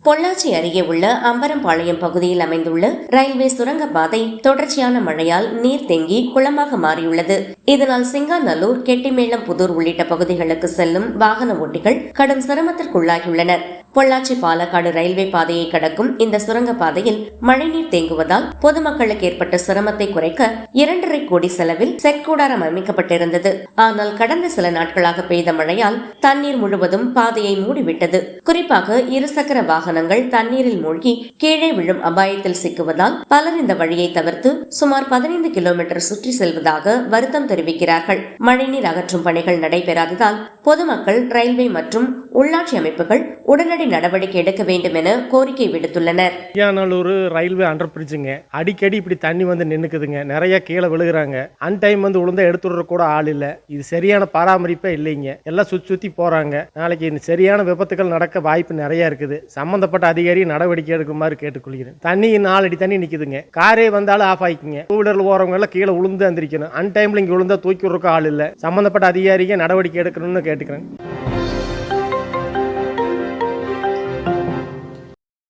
பொள்ளாச்சி அருகே உள்ள அம்பரம்பாளையம் பகுதியில் அமைந்துள்ள ரயில்வே சுரங்கப்பாதை தொடர்ச்சியான மழையால் நீர் தேங்கி குளமாக மாறியுள்ளது. இதனால் சிங்காநல்லூர், கெட்டிமேளம் புதூர் உள்ளிட்ட பகுதிகளுக்கு செல்லும் வாகன ஓட்டிகள் கடும் சிரமத்திற்குள்ளாகியுள்ளனர். பொள்ளாச்சி பாலக்காடு ரயில்வே பாதையை கடக்கும் இந்த சுரங்கப்பாதையில் மழைநீர் தேங்குவதால் பொதுமக்களுக்கு ஏற்பட்ட சிரமத்தை குறைக்க 2.5 கோடி செலவில் செட் கூடாரம் அமைக்கப்பட்டிருந்தது. ஆனால் கடந்த சில நாட்களாக பெய்த மழையால் தண்ணீர் முழுவதும் பாதையை மூடிவிட்டது. குறிப்பாக இருசக்கர வாகனங்கள் தண்ணீரில் மூழ்கி கீழே விழும் அபாயத்தில் சிக்குவதால் பலர் இந்த வழியை தவிர்த்து சுமார் 15 கிலோமீட்டர் சுற்றி செல்வதாக வருத்தம் தெரிவிக்கிறார்கள். மழைநீர் அகற்றும் பணிகள் நடைபெறாததால் பொதுமக்கள், ரயில்வே மற்றும் உள்ளாட்சி அமைப்புகள் உடனடி நடவடிக்கை எடுக்க வேண்டும் என கோரிக்கை விடுத்துள்ளனர். சிங்காநல்லூர் ரயில்வே அண்டர் பிரிட்ஜுங்க, அடிக்கடி இப்படி தண்ணி வந்து நின்னுக்குதுங்க. நிறைய கீழே விழுகிறாங்க. அன்டைம் வந்து உளுந்தா எடுத்துடுற கூட ஆள் இல்லை. இது சரியான பராமரிப்பே இல்லைங்க. எல்லாம் சுத்தி போறாங்க. நாளைக்கு சரியான விபத்துகள் நடக்க வாய்ப்பு நிறைய இருக்குது. சம்பந்தப்பட்ட அதிகாரி நடவடிக்கை எடுக்குமாறு கேட்டுக்கொள்கிறேன். தண்ணி 4 அடி தண்ணி நிக்குதுங்க. காரே வந்தாலும் ஆஃப் ஆயிக்குங்க. 2 வீலர்ல போறவங்க எல்லாம் கீழே உளுந்து அந்திரிக்கணும். அன்டைம்ல இங்க விழுந்தா தூக்கி விடுறதுக்கு ஆள் இல்லை. சம்பந்தப்பட்ட அதிகாரிக்கு நடவடிக்கை எடுக்கணும்னு கேட்டுக்கிறேன்.